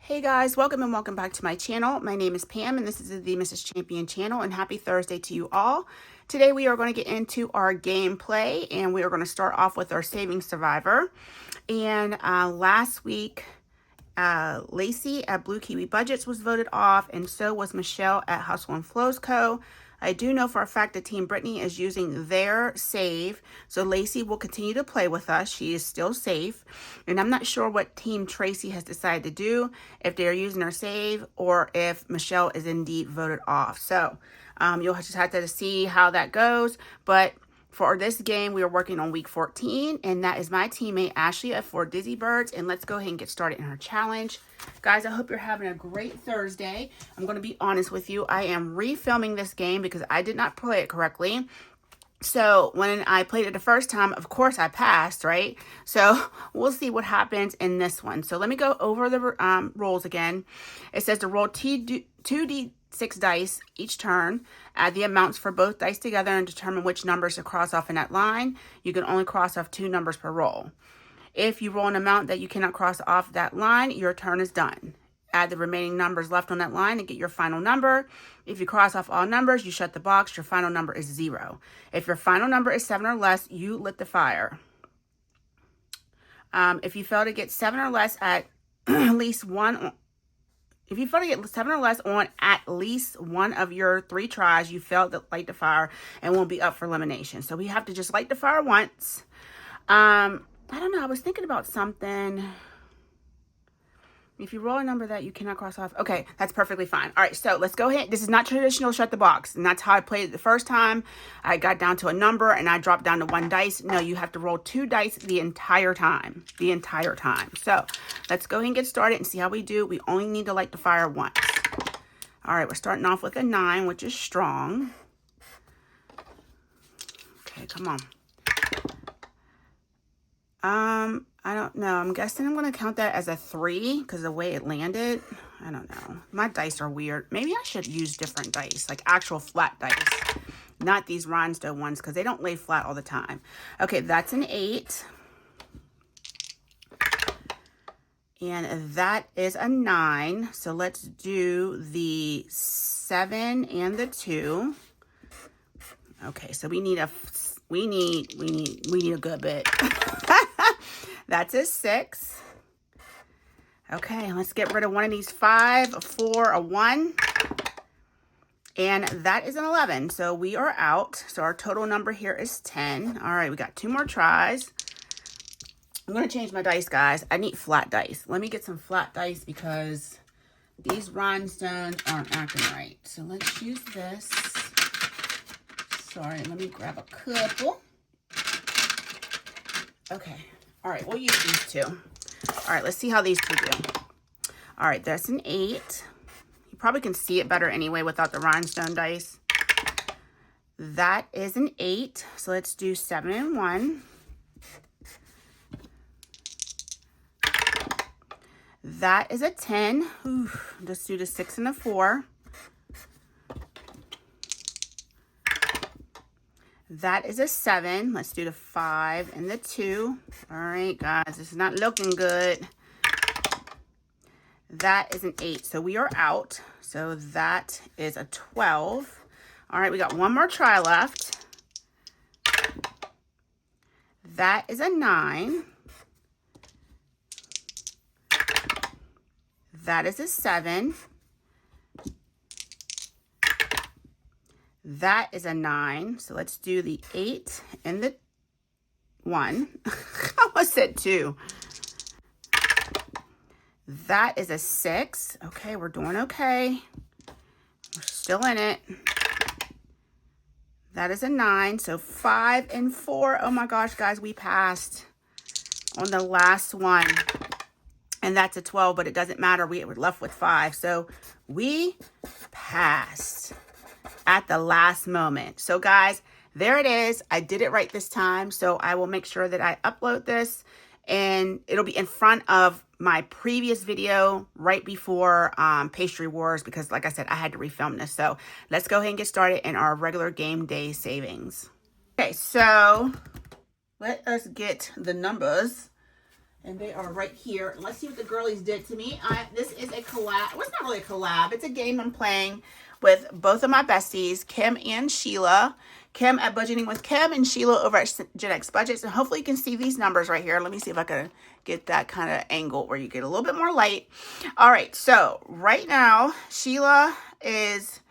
Hey guys, welcome and welcome back to my channel. My name is Pam and this is the Mrs. Champion channel, and happy Thursday to you all. Today we are going to get into our gameplay and we are going to start off with our Saving Survivor. And last week, Lacey at Blue Kiwi Budgets was voted off, and so was Michelle at Hustle and Flows Co. I do know for a fact that Team Brittany is using their save, so Lacey will continue to play with us. She is still safe, and I'm not sure what Team Tracy has decided to do, if they're using their save or if Michelle is indeed voted off. So you'll just have to see how that goes, but for this game, we are working on week 14, and that is my teammate Ashley at 4 Dizzy Birds, and let's go ahead and get started in her challenge. Guys, I hope you're having a great Thursday. I'm going to be honest with you. I am refilming this game because I did not play it correctly. So when I played it the first time, of course I passed, right? So we'll see what happens in this one. So let me go over the rolls again. It says to roll 2d6 dice each turn, add the amounts for both dice together and determine which numbers to cross off in that line. You can only cross off 2 numbers per roll. If you roll an amount that you cannot cross off that line, your turn is done. Add the remaining numbers left on that line and get your final number. If you cross off all numbers, you shut the box. Your final number is 0. If your final number is 7 or less, you lit the fire. If you fail to get 7 or less at least one, if you fail to get 7 or less on at least one of your 3 tries, you failed to light the fire and won't be up for elimination. So we have to just light the fire once. I don't know. I was thinking about something. If you roll a number that you cannot cross off. Okay, that's perfectly fine. All right, so let's go ahead. This is not traditional shut the box. And that's how I played it the first time. I got down to a number and I dropped down to 1 dice. No, you have to roll 2 dice the entire time. The entire time. So let's go ahead and get started and see how we do. We only need to light the fire once. All right, we're starting off with a 9, which is strong. Okay, come on. I don't know. I'm guessing I'm going to count that as a 3 because the way it landed. I don't know. My dice are weird. Maybe I should use different dice, like actual flat dice, not these rhinestone ones because they don't lay flat all the time. Okay, that's an 8. And that is a 9. So let's do the 7 and the 2. Okay, so we need a good bit. That's a 6. Okay, let's get rid of one of these 5, a 4, a 1. And that is an 11. So we are out. So our total number here is 10. All right, we got 2 more tries. I'm going to change my dice, guys. I need flat dice. Let me get some flat dice because these rhinestones aren't acting right. So let's use this. Sorry, let me grab a couple. Okay. All right, we'll use these 2. All right, let's see how these 2 do. All right, that's an 8. You probably can see it better anyway without the rhinestone dice. That is an 8. So let's do 7 and 1. That is a 10. Ooh, let's do the 6 and the 4. That is a 7. Let's do the 5 and the 2. All right, guys, this is not looking good. That is an 8. So we are out. So that is a 12. All right, we got 1 more try left. That is a 9. That is a 7. That is a 9. So let's do the 8 and the 1. I almost said 2. That is a 6. Okay, we're doing okay. We're still in it. That is a 9. So 5 and 4. Oh my gosh, guys, we passed on the last one. And that's a 12, but it doesn't matter. We were left with 5. So we passed at the last moment. So guys, there it is. I did it right this time. So I will make sure that I upload this and it'll be in front of my previous video right before Pastry Wars because like I said, I had to refilm this. So let's go ahead and get started in our regular game day savings. Okay, so let us get the numbers And they are right here. Let's see what the girlies did to me. This is a collab. Well, it's not really a collab. It's a game I'm playing with both of my besties, Kim and Sheila. Kim at Budgeting with Kim and Sheila over at Gen X Budgets. And hopefully you can see these numbers right here. Let me see if I can get that kind of angle where you get a little bit more light. All right, so right now, Sheila has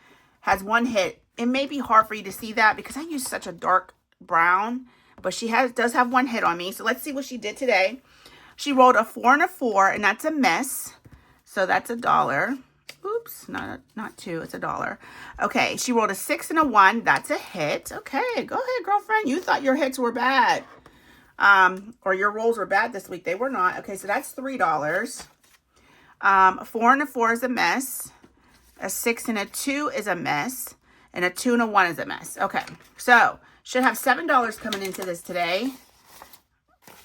one hit. It may be hard for you to see that because I use such a dark brown, but she does have one hit on me. So let's see what she did today. She rolled a 4 and a 4, and that's a miss. So that's $1. Oops, not 2, it's $1. Okay, she rolled a 6 and a 1. That's a hit. Okay, go ahead, girlfriend. You thought your hits were bad. Or your rolls were bad this week. They were not. Okay, so that's $3. 4 and a 4 is a miss. A 6 and a 2 is a miss. And a 2 and a 1 is a miss. Okay, so should have $7 coming into this today.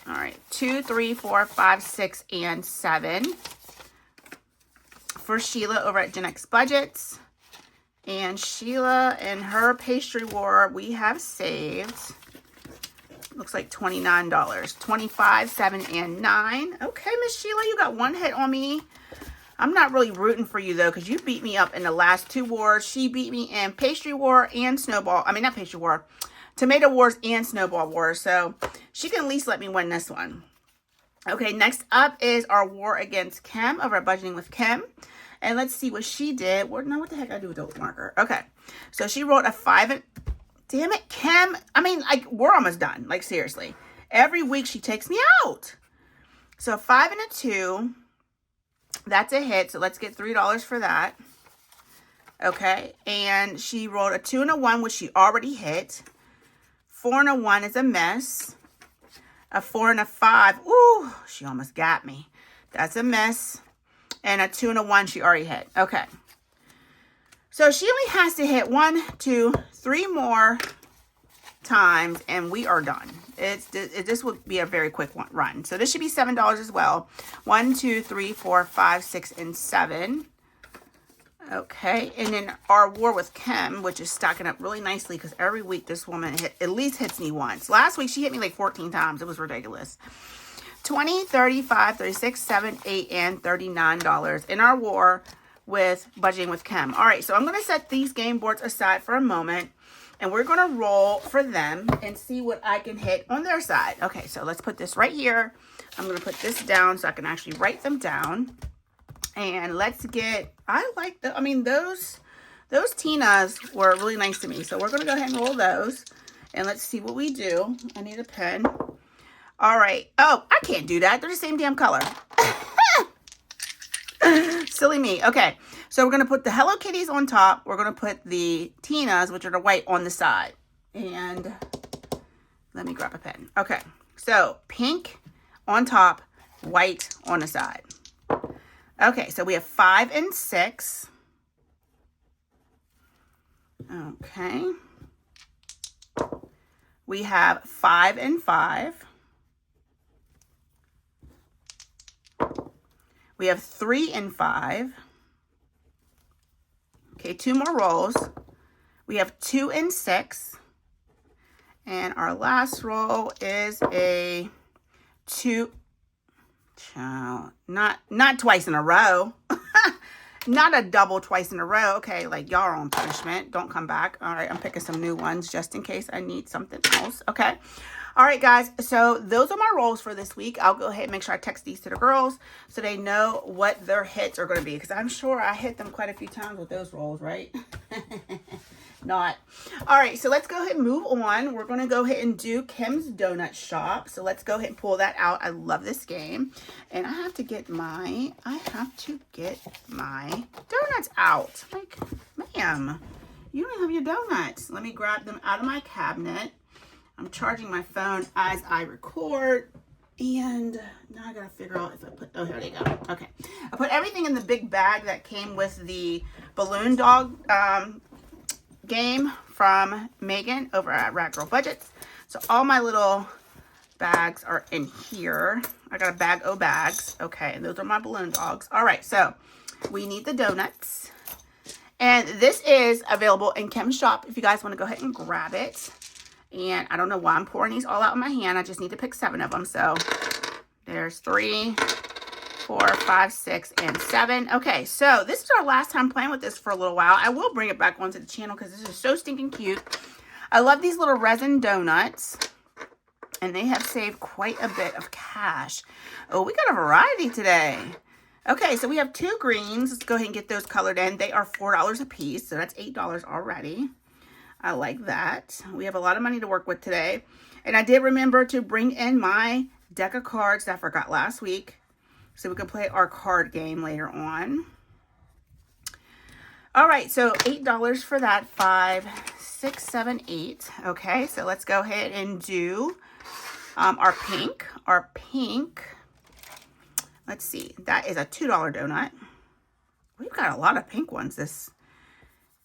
All right, 2, 3, 4, 5, 6, and 7. For Sheila over at Gen X Budgets. And Sheila and her pastry war, we have saved, looks like $29. 25, 7, and 9. Okay, Miss Sheila, you got one hit on me. I'm not really rooting for you, though, because you beat me up in the last 2 wars. She beat me in pastry war and snowball. I mean, not pastry war. Tomato wars and snowball wars. So she can at least let me win this one. Okay, next up is our war against Kim over at Budgeting with Kim. And let's see what she did. Now, what the heck I do with the marker? Okay, so she wrote a 5 and... Damn it, Kim. I mean, like, we're almost done. Like, seriously. Every week she takes me out. So 5 and a 2. That's a hit. So let's get $3 for that. Okay, and she rolled a 2 and a 1, which she already hit. 4 and a 1 is a miss. A 4 and a 5. Ooh, she almost got me. That's a miss. And a 2 and a 1 she already hit. Okay. So she only has to hit 1, 2, 3 more times and we are done. This would be a very quick run. So this should be $7 as well. 1, 2, 3, 4, 5, 6, and 7. Okay, and then our war with Kim, which is stacking up really nicely because every week this woman at least hits me once. Last week she hit me like 14 times. It was ridiculous. 20, 35, 36, 7, 8, and $39 in our war with Budgeting with Kim. All right, so I'm going to set these game boards aside for a moment, and we're going to roll for them and see what I can hit on their side. Okay, so let's put this right here. I'm going to put this down so I can actually write them down. And let's get, those Tinas were really nice to me. So we're going to go ahead and roll those. And let's see what we do. I need a pen. All right. Oh, I can't do that. They're the same damn color. Silly me. Okay. So we're going to put the Hello Kitties on top. We're going to put the Tinas, which are the white, on the side. And let me grab a pen. Okay. So pink on top, white on the side. Okay, so we have 5 and 6. Okay. We have 5 and 5. We have 3 and 5. Okay, 2 more rolls. We have 2 and 6. And our last roll is a 2. Not twice in a row. Not a double twice in a row. Okay, like y'all are on punishment. Don't come back. All right, I'm picking some new ones just in case I need something else. Okay. All right, guys. So those are my rolls for this week. I'll go ahead and make sure I text these to the girls so they know what their hits are going to be. Because I'm sure I hit them quite a few times with those rolls, right? Not. All right, so let's go ahead and move on. We're going to go ahead and do Kim's Donut Shop. So let's go ahead and pull that out. I love this game. And I have to get my donuts out. Like, ma'am, you don't have your donuts. Let me grab them out of my cabinet. I'm charging my phone as I record. And now I got to figure out if I put, oh, here they go. Okay. I put everything in the big bag that came with the balloon dog game from Megan over at Rat Girl Budgets. So all my little bags are in here. I got a bag o' bags. Okay, and those are my balloon dogs. All right, so we need the donuts. And this is available in Kim's shop if you guys want to go ahead and grab it. And I don't know why I'm pouring these all out in my hand. I just need to pick 7 of them. So There's 3, 4, 5, 6, and 7. Okay, so this is our last time playing with this for a little while. I will bring it back onto the channel because this is so stinking cute. I love these little resin donuts, and they have saved quite a bit of cash. Oh, we got a variety today. Okay, so we have 2 greens. Let's go ahead and get those colored in. They are $4 a piece, so that's $8 already. I like that. We have a lot of money to work with today. And I did remember to bring in my deck of cards that I forgot last week, so we can play our card game later on. All right, so $8 for that. 5, 6, 7, 8. Okay, so let's go ahead and do our pink. Our pink, let's see, that is a $2 donut. We've got a lot of pink ones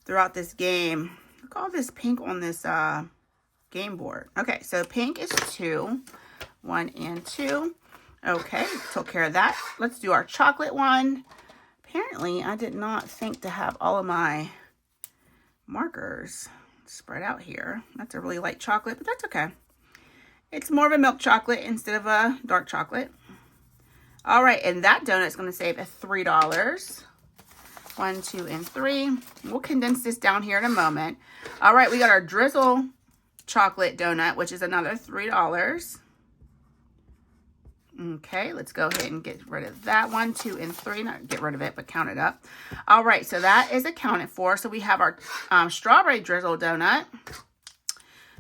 throughout this game. Look at all this pink on this game board. Okay, so pink is 2. 1 and 2. Okay, took care of that. Let's do our chocolate one. Apparently, I did not think to have all of my markers spread out here. That's a really light chocolate, but that's okay. It's more of a milk chocolate instead of a dark chocolate. All right, and that donut is going to save $3. 1, 2, and 3. We'll condense this down here in a moment. All right, we got our drizzle chocolate donut, which is another $3. Okay, let's go ahead and get rid of that. 1, 2, and 3. Not get rid of it, but count it up. All right, so that is accounted for. So we have our strawberry drizzle donut.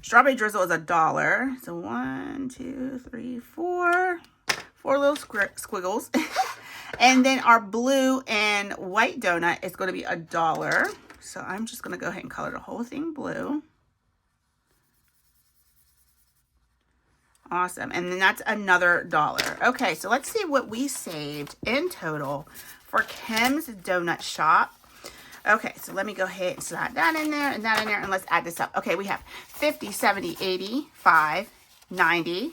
Strawberry drizzle is $1. So 1, 2, 3, 4. 4 little squiggles. And then our blue and white donut is going to be $1. So I'm just going to go ahead and color the whole thing blue. Awesome. And then that's another $1. Okay, so let's see what we saved in total for Kim's Donut Shop. Okay, so let me go ahead and slide that in there and that in there, and let's add this up. Okay, we have 50, 70, 80, 5, 90,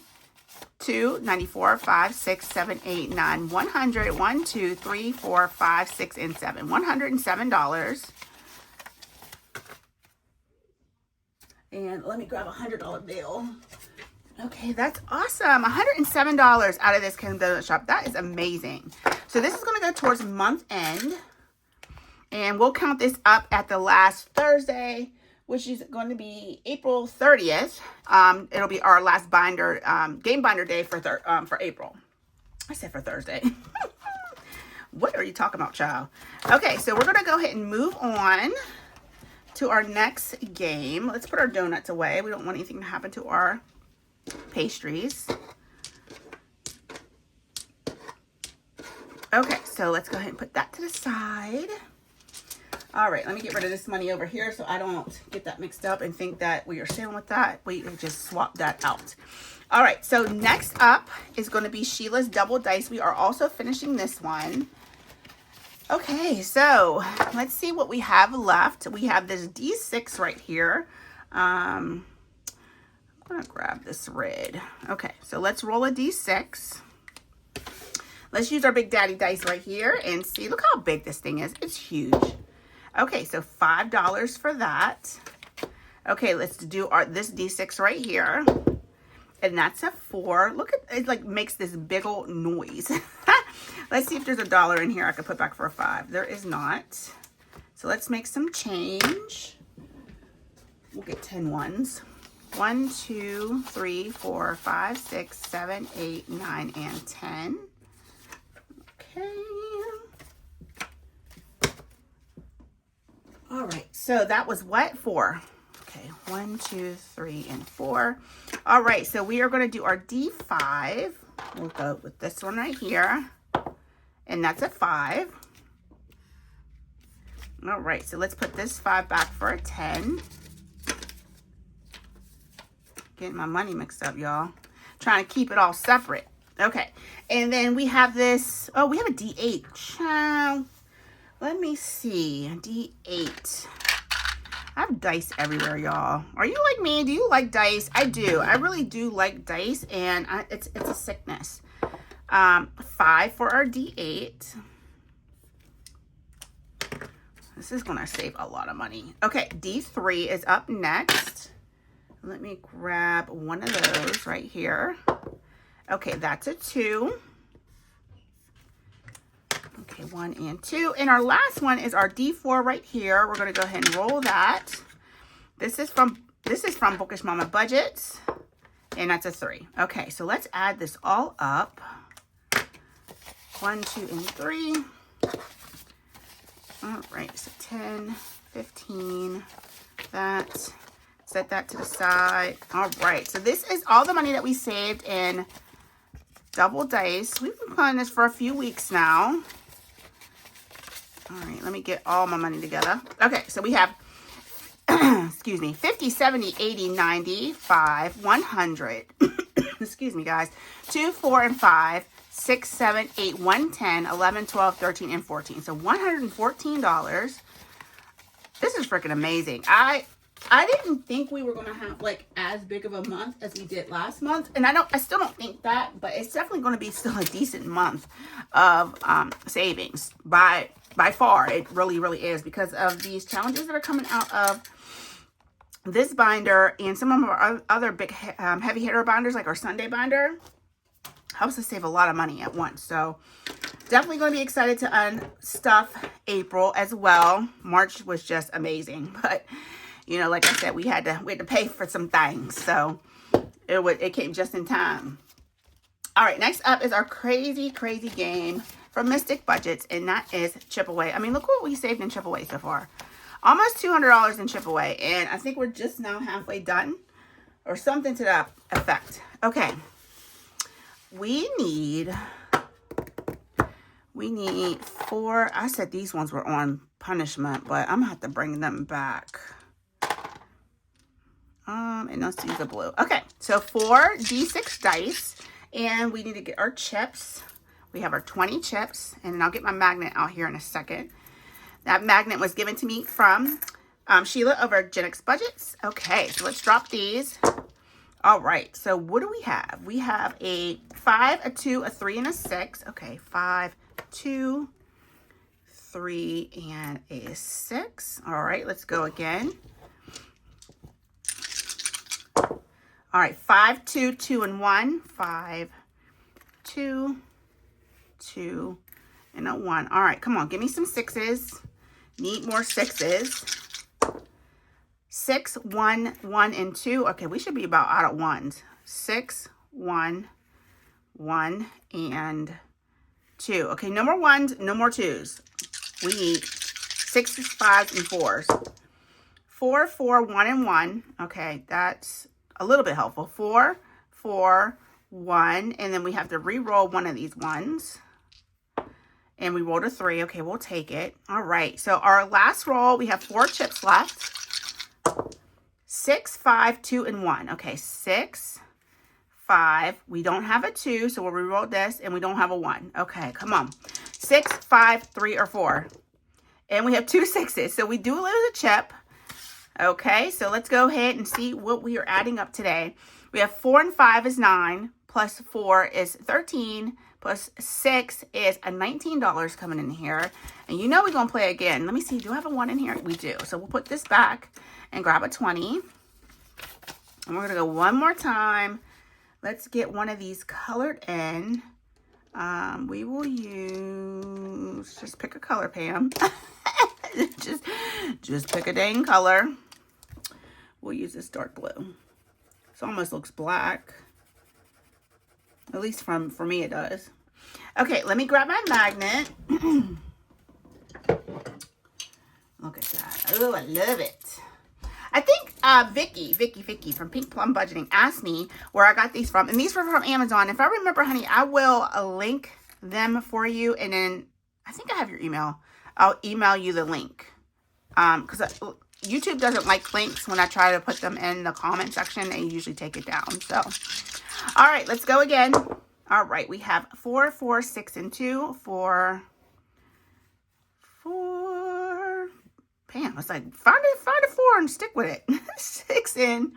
2, 94, 5, 6, 7, 8, 9, 100, 1, 2, 3, 4, 5, 6, and 7. $107. And let me grab a $100 bill. Okay, that's awesome. $107 out of this Kim Donut Shop. That is amazing. So this is going to go towards month end. And we'll count this up at the last Thursday, which is going to be April 30th. It'll be our last binder, game binder day for April. I said for Thursday. What are you talking about, child? Okay, so we're going to go ahead and move on to our next game. Let's put our donuts away. We don't want anything to happen to our pastries. Okay, so let's go ahead and put that to the side. All right, let me get rid of this money over here so I don't get that mixed up and think that we are sailing with that. We just swap that out. All right, so next up is going to be Sheila's Double Dice. We are also finishing this one. Okay, so let's see what we have left. We have this D6 right here. I'm going to grab this red. Okay, so let's roll a D6. Let's use our Big Daddy dice right here and see. Look how big this thing is. It's huge. Okay, so $5 for that. Okay, let's do this D6 right here. And that's a 4. Look at it, like makes this big old noise. Let's see if there's $1 in here I could put back for a 5. There is not. So let's make some change. We'll get 10 ones. 1, 2, 3, 4, 5, 6, 7, 8, 9, and 10. Okay. All right, so that was what? 4. Okay, 1, 2, 3, and 4. All right, so we are going to do our D5. We'll go with this one right here. And that's a 5. All right, so let's put this 5 back for a 10. Getting my money mixed up, y'all. Trying to keep it all separate. Okay, and then we have this. Oh, we have a D8. Let me see. D8. I have dice everywhere, y'all. Are you like me? Do you like dice? I do. I really do like dice, and it's a sickness. 5 for our D8. This is going to save a lot of money. Okay, D3 is up next. Let me grab one of those right here. Okay, that's a 2. Okay, 1 and 2. And our last one is our D4 right here. We're going to go ahead and roll that. This is from Bookish Mama Budgets, and that's a 3. Okay, so let's add this all up. 1, 2, and 3. All right, so 10, 15, that. Set that to the side. All right, so this is all the money that we saved in Double Dice. We've been playing this for a few weeks now. All right, let me get all my money together. Okay, so we have, excuse me, 50, 70, 80, 90, 5, 100. Excuse me, guys. 2, 4, and 5, 6, 7, 8, 110, 11, 12, 13, and 14. So $114. This is freaking amazing. I didn't think we were going to have like as big of a month as we did last month. And I still don't think that, but it's definitely going to be still a decent month of savings by far. It really, really is, because of these challenges that are coming out of this binder and some of our other big heavy hitter binders, like our Sunday binder. Helps us save a lot of money at once. So definitely going to be excited to unstuff April as well. March was just amazing, but you know, like I said, we had to pay for some things, so it came just in time. All right, next up is our crazy game from Mystic Budgets, and that is Chip Away. I mean, look what we saved in Chip Away so far. Almost $200 in Chip Away, and I think we're just now halfway done, or something to that effect. Okay, we need 4. I said these ones were on punishment, but I'm gonna have to bring them back. And let's use the blue. Okay, so 4 D6 dice, and we need to get our chips. We have our 20 chips, and I'll get my magnet out here in a second. That magnet was given to me from Sheila over at Gen X Budgets. Okay, so let's drop these. All right, so what do we have? We have a 5, a 2, a 3, and a 6. Okay, 5, 2, 3, and a 6. All right, let's go again. All right, 5, 2, 2, and 1. 5, 2, 2, and a 1. All right, come on, give me some 6s. Need more 6s. 6, 1, 1, and 2. Okay, we should be about out of 1s. 6, 1, 1, and 2. Okay, no more 1s, no more 2s. We need 6s, 5s, and 4s. 4, 4, 1, and 1. Okay, that's a little bit helpful. 4, 4, 1, and then we have to re-roll one of these ones. And we rolled a 3. Okay, we'll take it. All right, so our last roll, we have 4 chips left. 6, 5, 2, and 1. Okay, 6, 5. We don't have a 2, so we'll re-roll this, and we don't have a 1. Okay, come on. 6, 5, 3, or 4. And we have 2 6s, so we do lose a chip. Okay, so let's go ahead and see what we are adding up today. We have 4 and 5 is 9, plus 4 is 13, plus 6 is a $19 coming in here. And you know we're going to play again. Let me see, do I have a 1 in here? We do. So we'll put this back and grab a 20. And we're going to go one more time. Let's get one of these colored in. We will use, just pick a color, Pam. just pick a dang color. We'll use this dark blue. It almost looks black. At least for me it does. Okay, let me grab my magnet. Look at that. Oh, I love it. I think Vicky from Pink Plum Budgeting asked me where I got these from. And these were from Amazon. If I remember, honey, I will link them for you. And then I think I have your email. I'll email you the link. Because YouTube doesn't like links when I try to put them in the comment section. They usually take it down. So, all right, let's go again. All right, we have 4, 4, 6, and 2. 4, 4. Pam, it's like, find a 4 and stick with it. 6 and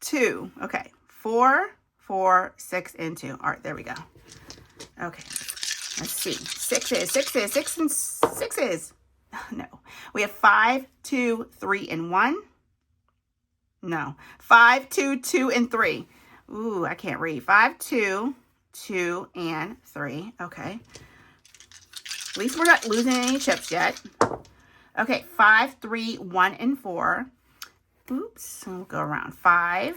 2. Okay, 4, 4, 6, and 2. All right, there we go. Okay, let's see. 6s, 6s, 6 and 6s. No, we have 5, 2, 3, and 1. No, 5, 2, 2, and 3. Ooh, I can't read. 5, 2, 2, and 3. Okay. At least we're not losing any chips yet. Okay, 5, 3, 1, and 4. Oops, we'll go around. 5,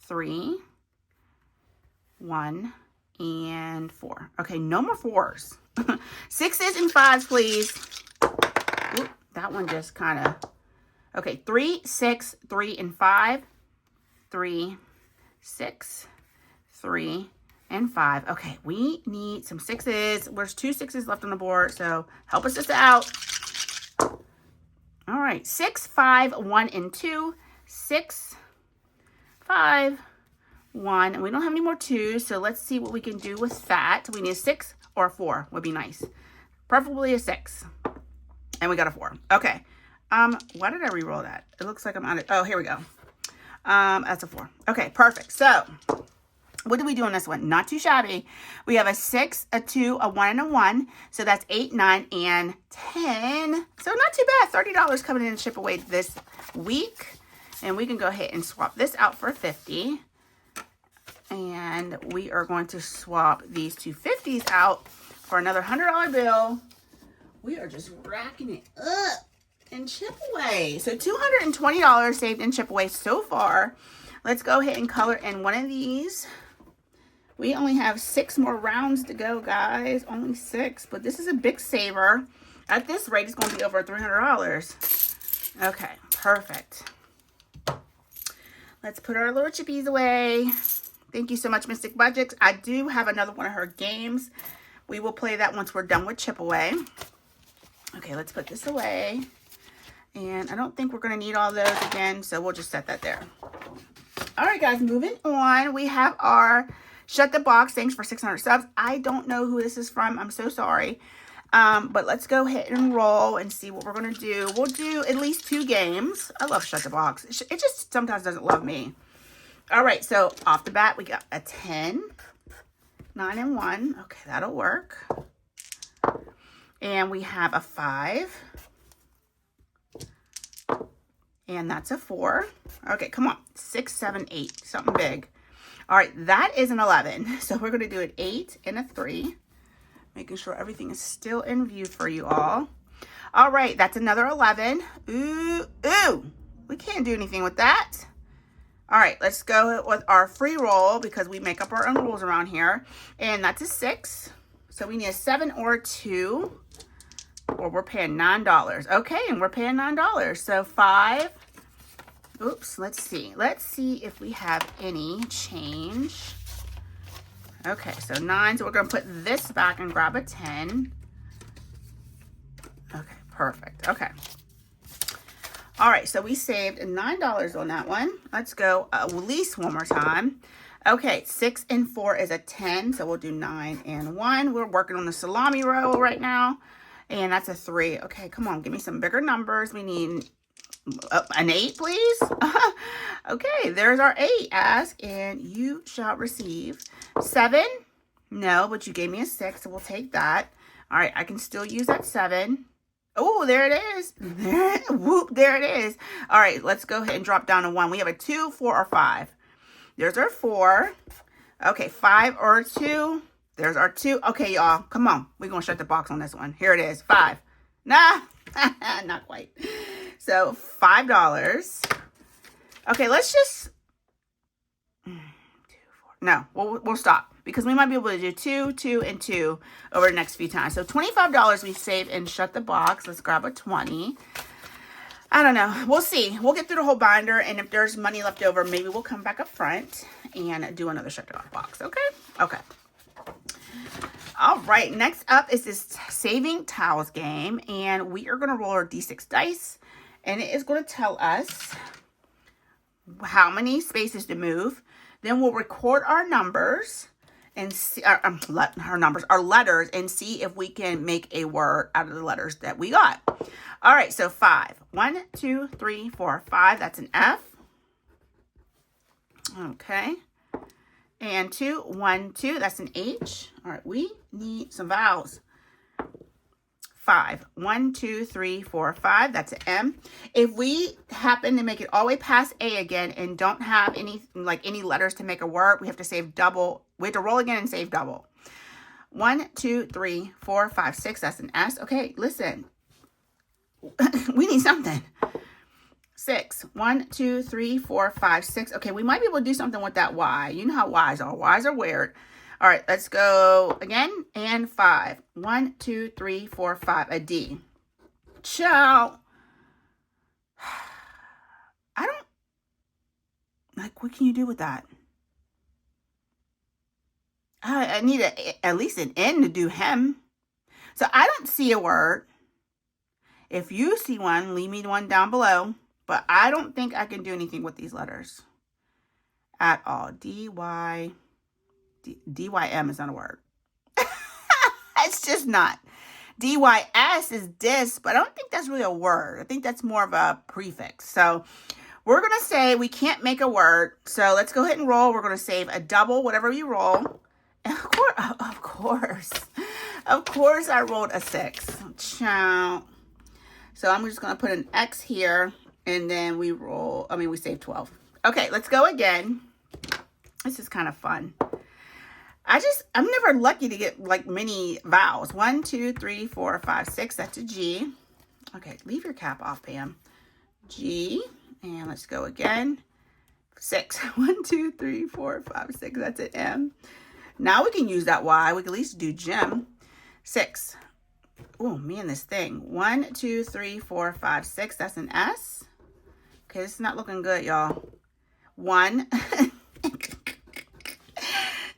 3, 1, and 4. Okay, no more 4s. 6s and 5s, please. Oop, that one just kind of... Okay, 3, 6, 3, and 5. 3, 6, 3, and 5. Okay, we need some 6s. There's 2 6s left on the board, so help us just out. All right, 6, 5, 1, and 2. 6, 5, 1. And we don't have any more 2s, so let's see what we can do with that. We need a 6 or a 4 would be nice. Preferably a 6. And we got a 4. Okay. Why did I re-roll that? It looks like I'm on it. Oh, here we go. That's a 4. Okay, perfect. So, what do we do on this one? Not too shabby. We have a 6, a 2, a 1, and a 1. So that's 8, 9, and 10. So not too bad. $30 coming in and ship away this week. And we can go ahead and swap this out for 50. And we are going to swap these two 50s out for another $100 bill. We are just racking it up in chip away. So $220 saved in chip away so far. Let's go ahead and color in one of these. We only have 6 more rounds to go, guys. Only 6, but this is a big saver. At this rate, it's going to be over $300. Okay, perfect. Let's put our little chippies away. Thank you so much, Mystic Budgets. I do have another one of her games. We will play that once we're done with chip away. Okay, let's put this away. And I don't think we're going to need all those again, so we'll just set that there. All right, guys, moving on. We have our Shut the Box. Thanks for 600 subs. I don't know who this is from. I'm so sorry. But let's go ahead and roll and see what we're going to do. We'll do at least 2 games. I love Shut the Box. It just sometimes doesn't love me. All right, so off the bat, we got a 10, 9, and 1. Okay, that'll work. And we have a 5. And that's a 4. Okay, come on. 6, 7, 8. Something big. All right, that is an 11. So we're going to do an 8 and a 3. Making sure everything is still in view for you all. All right, that's another 11. Ooh, ooh. We can't do anything with that. All right, let's go with our free roll because we make up our own rules around here. And that's a 6. So we need a 7 or a 2. Or we're paying $9. Okay, and we're paying $9. So 5. Oops, let's see. Let's see if we have any change. Okay, so 9. So we're going to put this back and grab a 10. Okay, perfect. Okay. All right, so we saved $9 on that one. Let's go at least one more time. Okay, 6 and 4 is a 10. So we'll do 9 and 1. We're working on the salami roll right now. And that's a 3. Okay, come on. Give me some bigger numbers. We need an 8, please. Okay, there's our 8. Ask and you shall receive. 7. No, but you gave me a 6, so we'll take that. All right, I can still use that 7. Oh, there it is. Whoop, there it is. All right, let's go ahead and drop down to 1. We have a 2, 4, or 5. There's our 4. Okay, 5 or 2. There's our 2. Okay, y'all, come on. We're going to shut the box on this one. Here it is, 5. Nah, not quite. So, $5. Okay, let's just... 2, 4. No, we'll stop. Because we might be able to do 2, 2, and 2 over the next few times. So, $25 we saved and shut the box. Let's grab a 20. I don't know. We'll see. We'll get through the whole binder. And if there's money left over, maybe we'll come back up front and do another shut the box. Okay? Okay. All right, next up is this Saving Towels game, and we are going to roll our D6 dice, and it is going to tell us how many spaces to move. Then we'll record our numbers and see our letters, and see if we can make a word out of the letters that we got. All right, so 5. 1, 2, 3, 4, 5. That's an F. Okay. And 2, 1, 2, that's an H. All right, we need some vowels. 5. 1, 2, 3, 4, 5. That's an M. If we happen to make it all the way past A again and don't have any letters to make a word, we have to save double. We have to roll again and save double. 1, 2, 3, 4, 5, 6. That's an S. Okay, listen. We need something. 6. 1, 2, 3, 4, 5, 6. Okay, we might be able to do something with that Y. You know how Y's are. Y's are weird. All right, let's go again. And 5. 1, 2, 3, 4, 5. A D. Ciao. I don't, like, what can you do with that? I need at least an N to do him. So I don't see a word. If you see one, leave me one down below. But I don't think I can do anything with these letters at all. D-Y-M is not a word. It's just not. D-Y-S is dis, but I don't think that's really a word. I think that's more of a prefix. So we're going to say we can't make a word. So let's go ahead and roll. We're going to save a double, whatever you roll. And of course, I rolled a 6. Ciao. So I'm just going to put an X here. And then we save 12. Okay, let's go again. This is kind of fun. I'm never lucky to get like many vowels. 1, 2, 3, 4, 5, 6. That's a G. Okay, leave your cap off, Pam. G. And let's go again. 6. 1, 2, 3, 4, 5, 6. That's an M. Now we can use that Y. We can at least do Jim. 6. Oh, man, this thing. 1, 2, 3, 4, 5, 6. That's an S. Okay, this is not looking good, y'all. 1.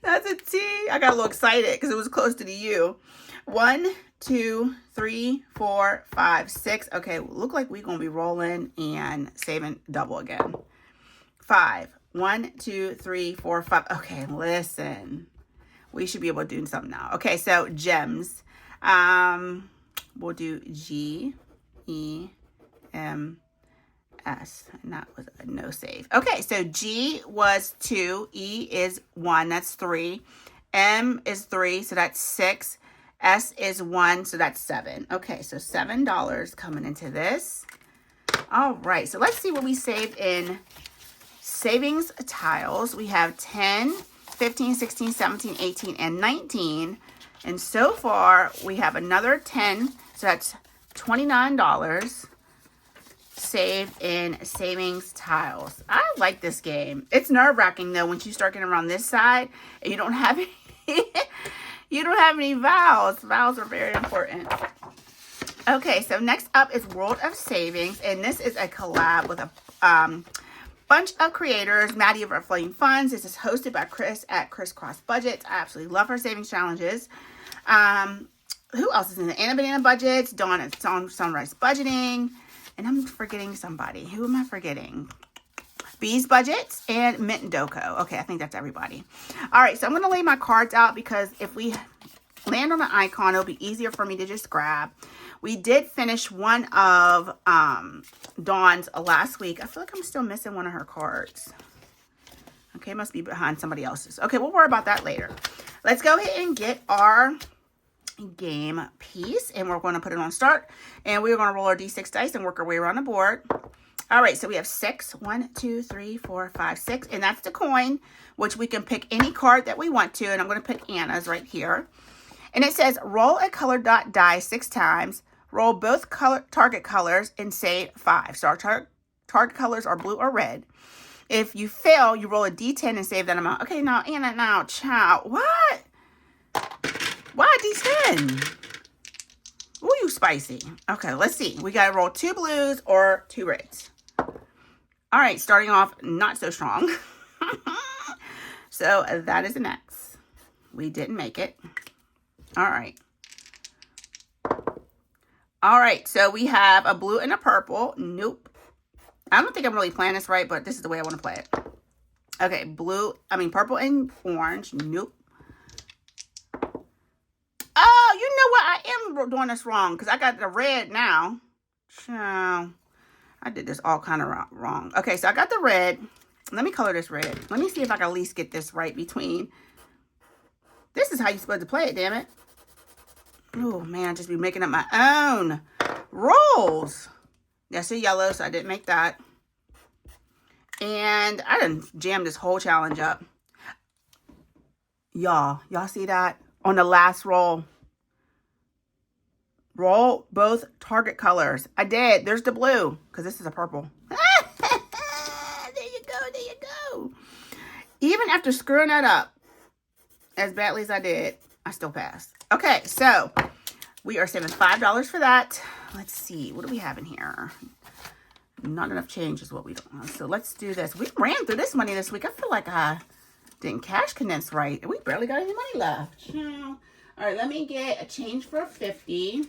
That's a T. I got a little excited because it was close to the U. 1, 2, 3, 4, 5, 6. Okay, look like we're going to be rolling and saving double again. 5. 1, 2, 3, 4, 5. Okay, listen. We should be able to do something now. Okay, so gems. We'll do G, E, M, S. And that was a no save. Okay, so G was 2. E is 1. That's 3. M is 3. So that's 6. S is 1. So that's 7. Okay, so $7 coming into this. All right, so let's see what we saved in savings tiles. We have 10, 15, 16, 17, 18, and 19. And so far, we have another 10. So that's $29 saved in savings tiles. I like this game. It's nerve-wracking, though, once you start getting around this side and you don't have any vowels. Vowels are very important. Okay, so next up is World of Savings. And this is a collab with a bunch of creators. Maddie of Our Floating Funds. This is hosted by Chris at Crisscross Budgets. I absolutely love her savings challenges. Who else is in the Anna Banana Budgets? Dawn at Sunrise Budgeting. And I'm forgetting somebody. Who am I forgetting? Bees Budgets and Mint and Doko. Okay, I think that's everybody. All right, so I'm going to lay my cards out because if we land on an icon, it'll be easier for me to just grab. We did finish one of Dawn's last week. I feel like I'm still missing one of her cards. Okay, it must be behind somebody else's. Okay, we'll worry about that later. Let's go ahead and get our game piece, and we're going to put it on start, and we're going to roll our D6 dice and work our way around the board. All right, so we have 6. 1, 2, 3, 4, 5, 6, and that's the coin, which we can pick any card that we want to, and I'm going to pick Anna's right here. And it says, roll a colored dot die 6 times, roll both target colors, and save 5. So our target colors are blue or red. If you fail, you roll a D10 and save that amount. Okay, now, Anna, now, child, what? Why D10? Ooh, you spicy. Okay, let's see. We got to roll 2 blues or 2 reds. All right, starting off not so strong. So that is an X. We didn't make it. All right. All right, so we have a blue and a purple. Nope. I don't think I'm really playing this right, but this is the way I want to play it. Okay, purple and orange. Nope. Oh, you know what? I am doing this wrong because I got the red now. I did this all kind of wrong. Okay, so I got the red. Let me color this red. Let me see if I can at least get this right between. This is how you're supposed to play it, damn it. Oh, man, I just be making up my own rolls. That's a yellow, so I didn't make that. And I done jammed this whole challenge up. Y'all see that? On the last roll. Roll both target colors. I did. There's the blue, because this is a purple. There you go. Even after screwing that up as badly as I did, I still passed. Okay, so we are saving $5 for that. Let's see. What do we have in here? Not enough change is what we don't want. So let's do this. We ran through this money this week. I feel like I didn't cash condense right. We barely got any money left. All right, let me get a change for 50.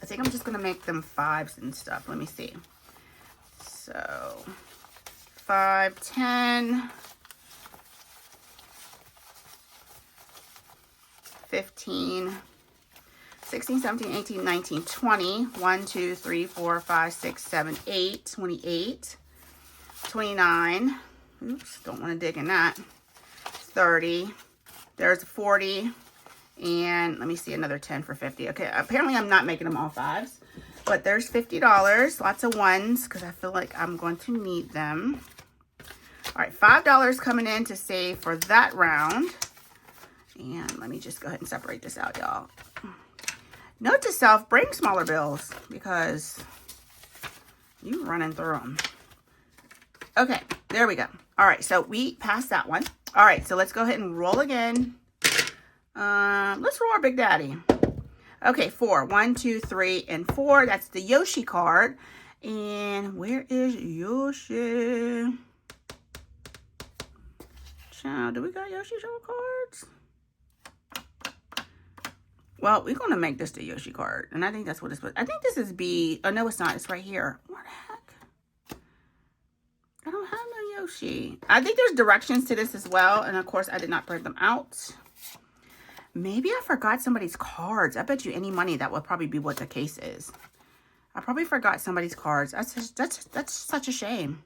I think I'm just going to make them 5s and stuff. Let me see. So 5, 10, 15, 16, 17, 18, 19, 20. 1, 2, 3, 4, 5, 6, 7, 8, 28, 29. Oops, don't want to dig in that. 30. There's 40. And let me see, another 10 for 50. Okay, apparently I'm not making them all 5s. But there's $50. Lots of 1s because I feel like I'm going to need them. All right, $5 coming in to save for that round. And let me just go ahead and separate this out, y'all. Note to self, bring smaller bills because you're running through them. Okay, there we go. All right, so we passed that one. All right, so let's go ahead and roll again. Let's roll our Big Daddy. Okay, 4. 1, 2, 3, and 4. That's the Yoshi card. And where is Yoshi? Child, do we got Yoshi show cards? Well, we're going to make this the Yoshi card. And I think that's what it's supposed. I think this is B. Oh, no, it's not. It's right here. What the heck? I don't have no Yoshi. I think there's directions to this as well. And, of course, I did not print them out. Maybe I forgot somebody's cards. I bet you any money that would probably be what the case is. I probably forgot somebody's cards. That's such a shame.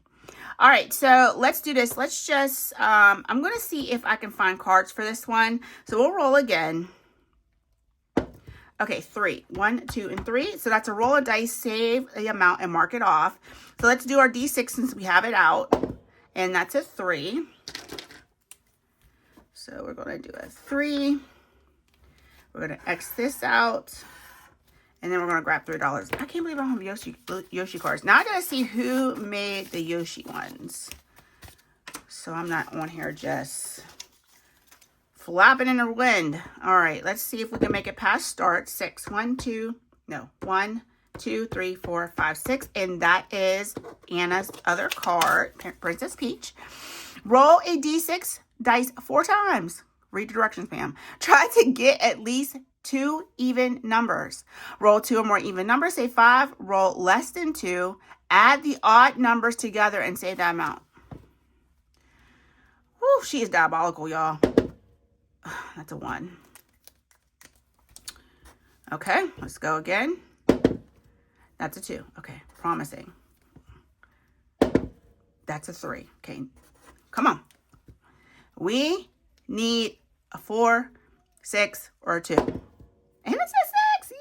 All right, so let's do this. Let's just, I'm going to see if I can find cards for this one. So we'll roll again. Okay, 3. 1, 2, and 3. So that's a roll of dice, save the amount, and mark it off. So let's do our D6 since we have it out. And that's a 3. So we're going to do a 3. We're going to X this out. And then we're going to grab $3. I can't believe I don't have Yoshi cards. Now I got to see who made the Yoshi ones. So I'm not on here just flapping in the wind. All right, let's see if we can make it past start. 6. 1, 2, 3, 4, 5, 6. And that is Anna's other card, Princess Peach. Roll a D6 dice 4 times. Read the directions, Pam. Try to get at least 2 even numbers. Roll 2 or more even numbers. Say 5. Roll less than 2. Add the odd numbers together and say that amount. Whew, she is diabolical, y'all. That's a 1. Okay, let's go again. That's a 2. Okay, promising. That's a 3. Okay, come on. We need a 4, 6, or a 2. And it's a 6.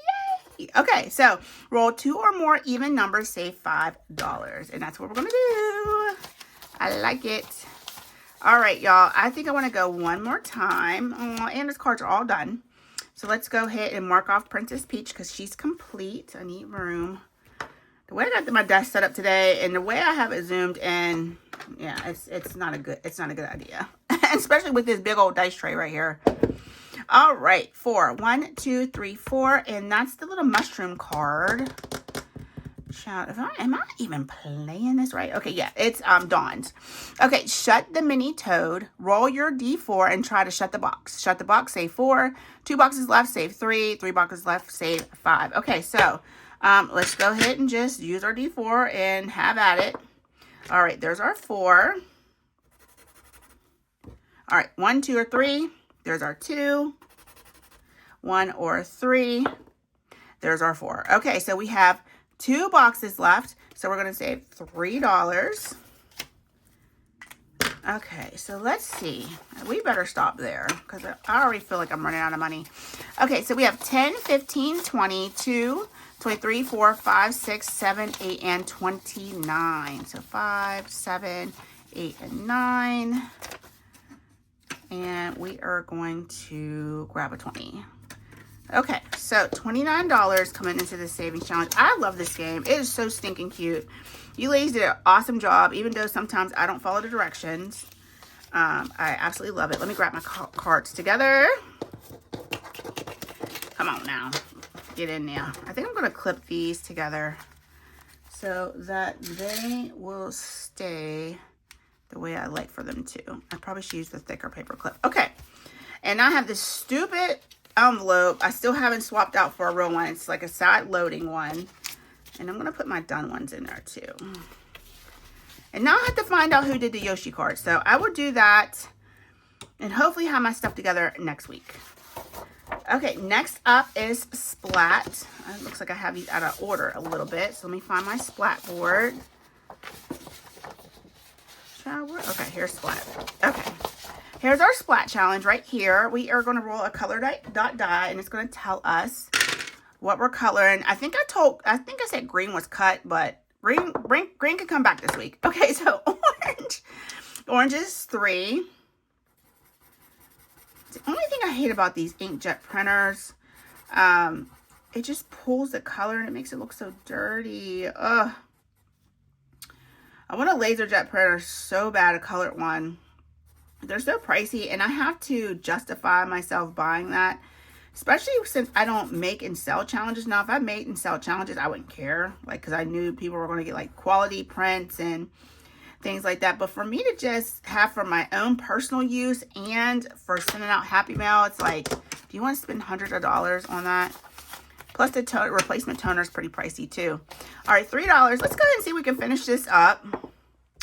Yay! Okay, so roll 2 or more even numbers, save $5. And that's what we're going to do. I like it. All right, y'all. I think I want to go one more time. Oh, Anna's cards are all done. So let's go ahead and mark off Princess Peach because she's complete. I need room. The way I got my desk set up today and the way I have it zoomed in, yeah, it's not a good idea. Especially with this big old dice tray right here. All right, 4. 1, 2, 3, 4, and that's the little mushroom card. Child, am I even playing this right? Okay, yeah, it's Dawn's. Okay, shut the mini toad. Roll your D4 and try to shut the box. Shut the box, save 4. 2 boxes left, save 3. 3 boxes left, save 5. Okay, so let's go ahead and just use our D4 and have at it. All right, there's our 4. All right, 1, 2, or 3. There's our 2. 1 or 3. There's our 4. Okay, so we have 2 boxes left. So we're going to save $3. Okay, so let's see. We better stop there because I already feel like I'm running out of money. Okay, so we have 10, 15, 22, 23, 4, 5, 6, 7, 8, and 29. So 5, 7, 8, and 9. And we are going to grab a 20. Okay, so $29 coming into the savings challenge. I love this game. It is so stinking cute. You ladies did an awesome job, even though sometimes I don't follow the directions. I absolutely love it. Let me grab my cards together. Come on now. Get in there. I think I'm going to clip these together so that they will stay the way I like for them to. I probably should use the thicker paper clip. Okay, and I have this stupid envelope. I still haven't swapped out for a real one. It's like a side loading one. And I'm going to put my done ones in there too. And now I have to find out who did the Yoshi card. So I will do that and hopefully have my stuff together next week. Okay, next up is Splat. It looks like I have these out of order a little bit. So let me find my Splat board. Okay, here's Splat. Okay. Here's our Splat challenge right here. We are going to roll a color dot die, and it's going to tell us what we're coloring. I think I said green was cut, but green can come back this week. Okay, so orange is 3. The only thing I hate about these inkjet printers, it just pulls the color and it makes it look so dirty. Ugh. I want a laser jet printer so bad, a colored one. They're so pricey, and I have to justify myself buying that, especially since I don't make and sell challenges. Now, if I made and sell challenges, I wouldn't care, like, because I knew people were going to get like quality prints and things like that. But for me to just have for my own personal use and for sending out Happy Mail, it's like, do you want to spend hundreds of dollars on that? Plus the replacement toner is pretty pricey too. All right, $3. Let's go ahead and see if we can finish this up.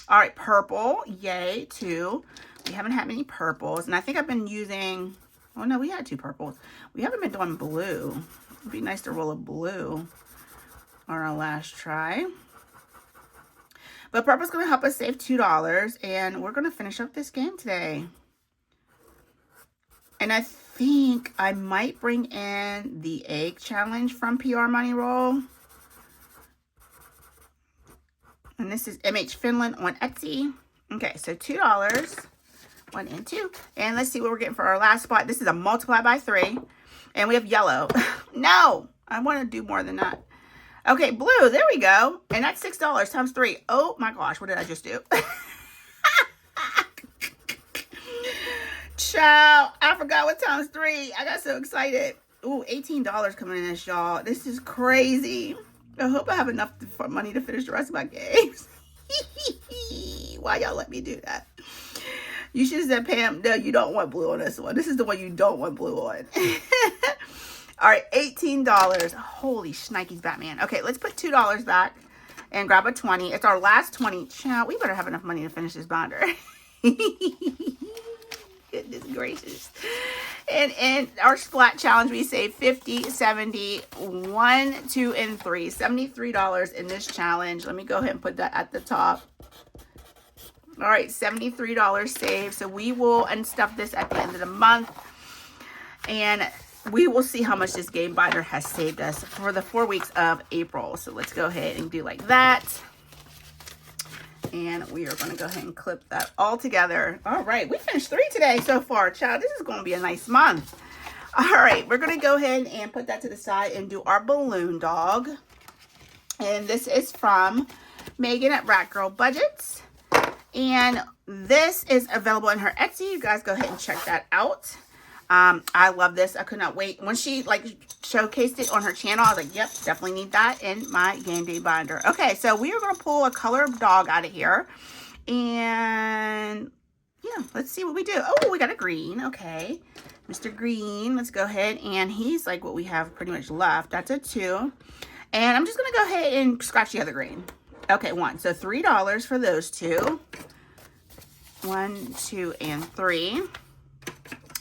All right, purple, yay, 2. We haven't had many purples, and I think I've been using, oh no, we had 2 purples. We haven't been doing blue. It'd be nice to roll a blue on our last try. But purple's going to help us save $2, and we're going to finish up this game today. And I think I might bring in the egg challenge from PR Money Roll. And this is MH Finland on Etsy. Okay, so $2. 1 and 2. And let's see what we're getting for our last spot. This is a multiply by 3. And we have yellow. No, I want to do more than that. Okay, blue. There we go. And that's $6 times 3. Oh my gosh, what did I just do? Child, I forgot what times 3. I got so excited. Ooh, $18 coming in this, y'all. This is crazy. I hope I have enough money to finish the rest of my games. Why y'all let me do that? You should have said, Pam, no, you don't want blue on this one. This is the one you don't want blue on. All right, $18. Holy shnikes, Batman. Okay, let's put $2 back and grab a 20. It's our last 20. Child, we better have enough money to finish this binder. Goodness gracious. And in our Splat challenge, we saved 50, 70, 1, 2, and 3. $73 in this challenge. Let me go ahead and put that at the top. All right, $73 saved. So we will unstuff this at the end of the month. And we will see how much this game binder has saved us for the 4 weeks of April. So let's go ahead and do like that. And we are going to go ahead and clip that all together. All right, we finished 3 today so far, child. This is going to be a nice month. All right, we're going to go ahead and put that to the side and do our balloon dog. And this is from Megan at Rat Girl Budgets. And this is available in her Etsy. You guys go ahead and check that out. I love this. I could not wait. When she like showcased it on her channel, I was like, yep, definitely need that in my game day binder. Okay, so we are going to pull a color dog out of here. And yeah, let's see what we do. Oh, we got a green. Okay, Mr. Green. Let's go ahead. And he's like what we have pretty much left. That's a 2. And I'm just going to go ahead and scratch the other green. Okay, 1. So $3 for those 2. 1, 2, and 3.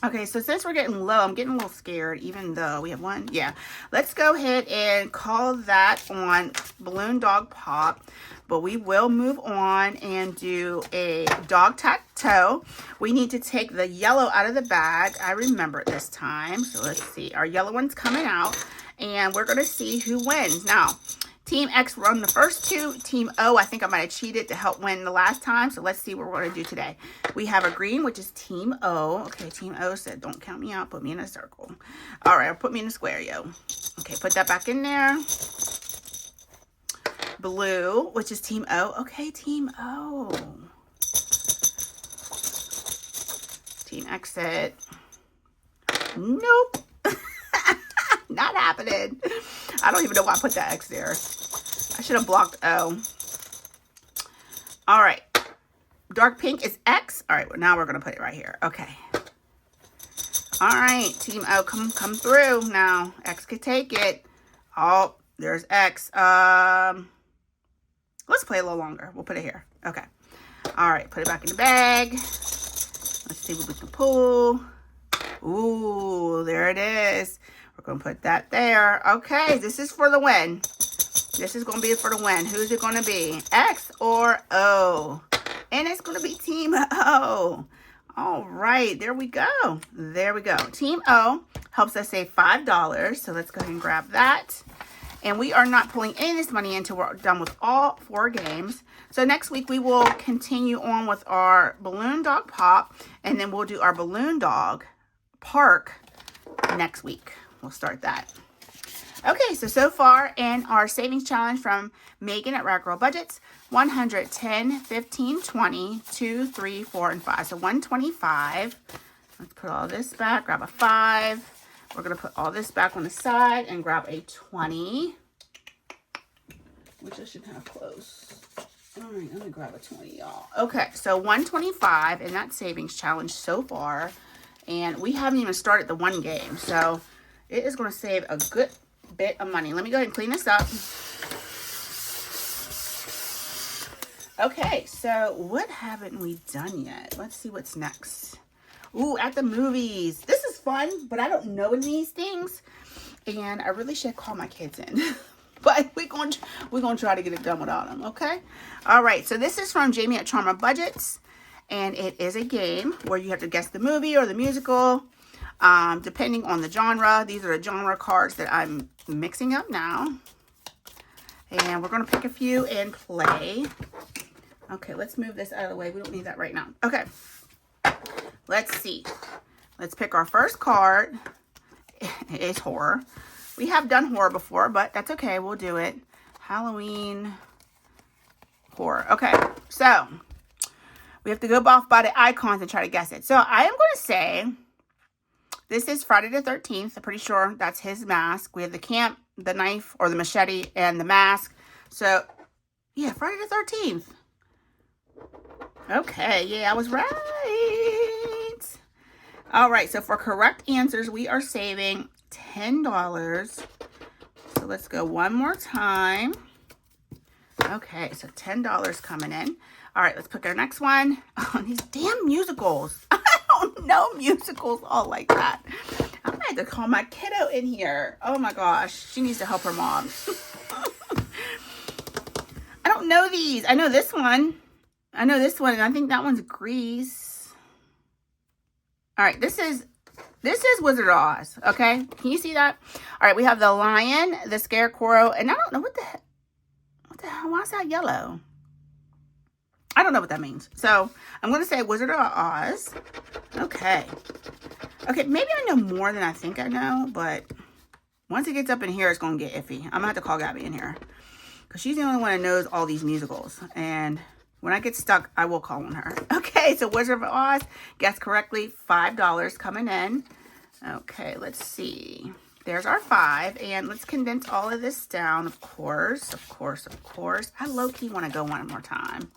Okay, so since we're getting low, I'm getting a little scared, even though we have 1. Yeah, let's go ahead and call that on Balloon Dog Pop. but we will move on and do a dog tat-toe. We need to take the yellow out of the bag. I remember it this time. So let's see. Our yellow one's coming out, and we're going to see who wins. Now, Team X won the first two. Team O, I think I might have cheated to help win the last time. So let's see what we're going to do today. We have a green, which is Team O. Okay, Team O said, don't count me out. Put me in a circle. All right, put me in a square, yo. Okay, put that back in there. Blue, which is Team O. Okay, Team O. Team X said, nope. Not happening. I don't even know why I put that X there. I should have blocked O. All right. Dark pink is X. All right, well, now we're going to put it right here. Okay. All right, Team O, come through now. X could take it. Oh, there's X. Let's play a little longer. We'll put it here. Okay. All right, put it back in the bag. Let's see what we can pull. Ooh, there it is. We're going to put that there. Okay, this is for the win. This is going to be for the win. Who's it going to be? X or O? And it's going to be Team O. All right, there we go. There we go. Team O helps us save $5. So let's go ahead and grab that. And we are not pulling any of this money until we're done with all 4 games. So next week we will continue on with our Balloon Dog Pop. And then we'll do our Balloon Dog Park next week. We'll start that. Okay, so far in our savings challenge from Megan at Rag Girl Budgets, 110, 15, 20, 2, 3, 4, and 5. So 125. Let's put all this back, grab a 5. We're going to put all this back on the side and grab a 20, which I should have close. All right, let me grab a 20, y'all. Okay, so 125 in that savings challenge so far. And we haven't even started the 1 game. So it is going to save a good bit of money. Let me go ahead and clean this up. Okay, so what haven't we done yet? Let's see what's next. Ooh, at the movies. This is fun, but I don't know these things. And I really should call my kids in. But we're going to try to get it done without them, okay? All right, so this is from Jamie at Charmer Budgets. And it is a game where you have to guess the movie or the musical, depending on the genre. These are the genre cards that I'm mixing up now. And we're going to pick a few and play. Okay, let's move this out of the way. We don't need that right now. Okay, let's see. Let's pick our first card. It is horror. We have done horror before, but that's okay. We'll do it. Halloween horror. Okay, so we have to go off by the icons and try to guess it. So I am going to say this is Friday the 13th. I'm pretty sure that's his mask. We have the camp, the knife, or the machete, and the mask. So, yeah, Friday the 13th. Okay, yeah, I was right. All right, so for correct answers, we are saving $10. So let's go one more time. Okay, so $10 coming in. All right, let's pick our next one. Oh, these damn musicals. I don't know musicals all like that. I might have to call my kiddo in here. Oh my gosh, she needs to help her mom. I don't know these. I know this one. I know this one, and I think that one's Grease. All right, this is Wizard of Oz, okay? Can you see that? All right, we have the lion, the scarecrow, and I don't know what the hell, why is that yellow? I don't know what that means. So I'm going to say Wizard of Oz. Okay. Okay, maybe I know more than I think I know, but once it gets up in here, it's going to get iffy. I'm going to have to call Gabby in here because she's the only one that knows all these musicals. And when I get stuck, I will call on her. Okay, so Wizard of Oz, guessed correctly, $5 coming in. Okay, let's see. There's our 5, and let's condense all of this down, of course. I low-key want to go one more time.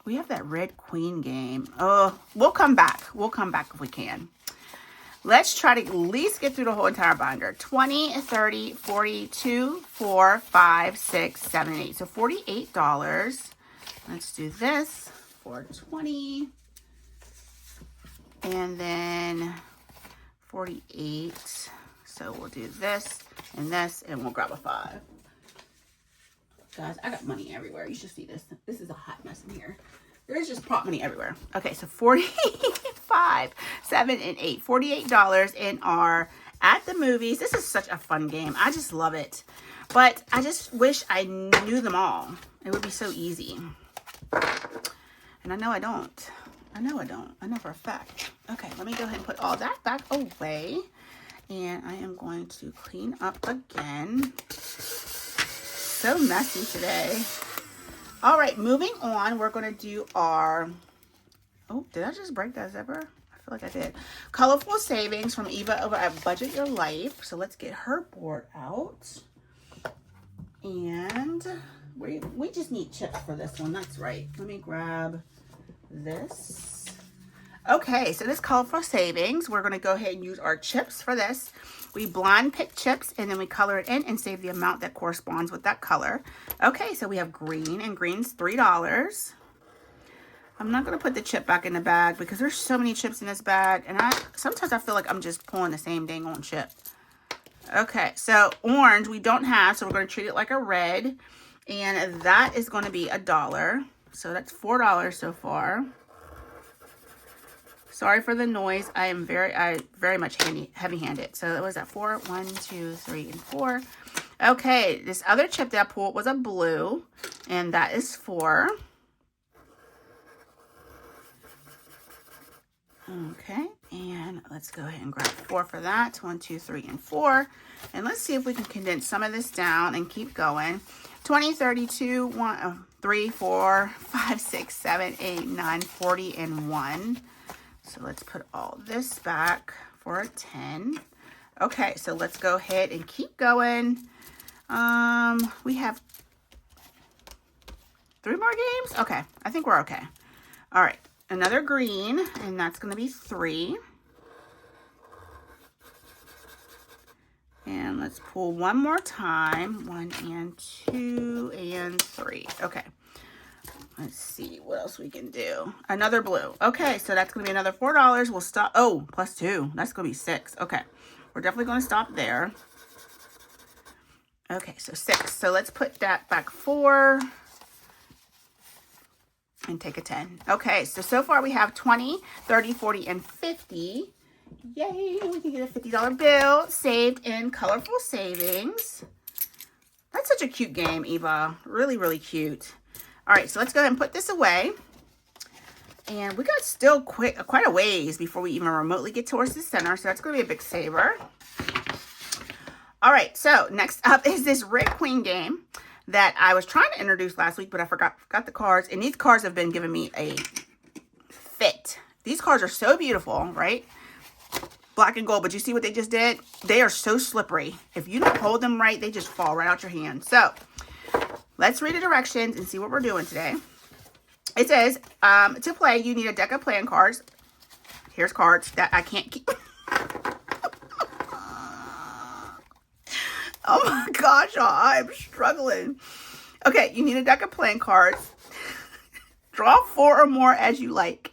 We have that Red Queen game. Oh, we'll come back. We'll come back if we can. Let's try to at least get through the whole entire binder. 20, 30, 42, 4, 5, 6, 7, 8. So $48. Let's do this for 20. And then 48. So we'll do this, and we'll grab a 5. guys. I got money everywhere. You should see this. This is a hot mess in here. There's just prop money everywhere. Okay, so 45, 7, and 8. $48 in our at the movies. This is such a fun game. I just love it. But I just wish I knew them all. It would be so easy. And I know I don't. I know for a fact. Okay, let me go ahead and put all that back away. And I am going to clean up again. So messy today. All right, moving on. We're going to do our... Oh, did I just break that zipper? I feel like I did. Colorful Savings from Eva over at Budget Your Life. So let's get her board out. And we just need chips for this one. That's right. Let me grab this. Okay, so this Colorful Savings, we're going to go ahead and use our chips for this. We blind pick chips and then we color it in and save the amount that corresponds with that color. Okay, so we have green, and green's $3. I'm not going to put the chip back in the bag because there's so many chips in this bag, and sometimes I feel like I'm just pulling the same dang on chip. Okay, so orange we don't have, so we're going to treat it like a red, and that is going to be $1. So that's $4 so far. Sorry for the noise. I am very much heavy-handed. So it was at 4, 1, 2, 3, and 4. Okay, this other chip that I pulled was a blue, and that is 4. Okay, and let's go ahead and grab 4 for that. 1, 2, 3, and 4. And let's see if we can condense some of this down and keep going. 20, 32, 1, 3, 4, 5, 6, 7, 8, 9, 40, and 1. So let's put all this back for a 10. Okay, so let's go ahead and keep going. We have 3 more games. Okay, I think we're okay. All right, another green, and that's going to be 3. And let's pull one more time. 1 and 2 and 3. Okay. Let's see what else we can do. Another blue. Okay, so that's going to be another $4. We'll stop. Oh, plus 2. That's going to be 6. Okay, we're definitely going to stop there. Okay, so 6. So let's put that back 4 and take a 10. Okay, so far we have 20, 30, 40, and 50. Yay, we can get a $50 bill saved in Colorful Savings. That's such a cute game, Eva. Really, really cute. All right, so let's go ahead and put this away. And we got still quite a ways before we even remotely get towards the center. So that's going to be a big saver. All right, so next up is this Red Queen game that I was trying to introduce last week, but I forgot the cards. And these cards have been giving me a fit. These cards are so beautiful, right? Black and gold, but you see what they just did? They are so slippery. If you don't hold them right, they just fall right out your hand. So let's read the directions and see what we're doing today. It says, to play, you need a deck of playing cards. Here's cards that I can't keep. Oh my gosh, y'all, I'm struggling. Okay, you need a deck of playing cards. Draw 4 or more as you like.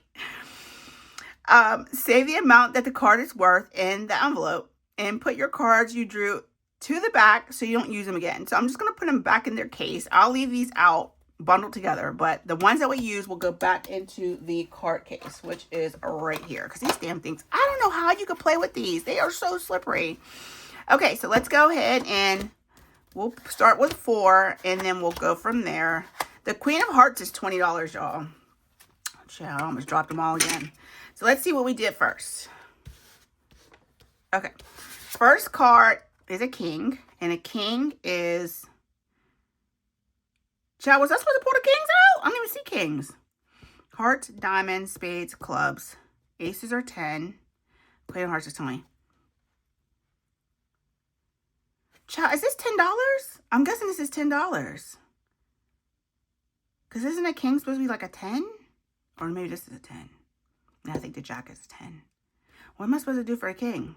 Say the amount that the card is worth in the envelope. And put your cards you drew to the back so you don't use them again. So I'm just going to put them back in their case. I'll leave these out bundled together, but the ones that we use will go back into the card case, which is right here, because these damn things, I don't know how you could play with these. They are so slippery. Okay, so let's go ahead and we'll start with 4 and then we'll go from there. The Queen of Hearts is $20, y'all. I almost dropped them all again. So let's see what we did first. Okay, first card is a king, and a king is... Child, was I supposed to pull the kings out? I don't even see kings. Hearts, diamonds, spades, clubs. Aces are 10. Queen of Hearts is 20. Child, is this $10? I'm guessing this is $10. Because isn't a king supposed to be like a 10? Or maybe this is a 10. And I think the jack is a 10. What am I supposed to do for a king?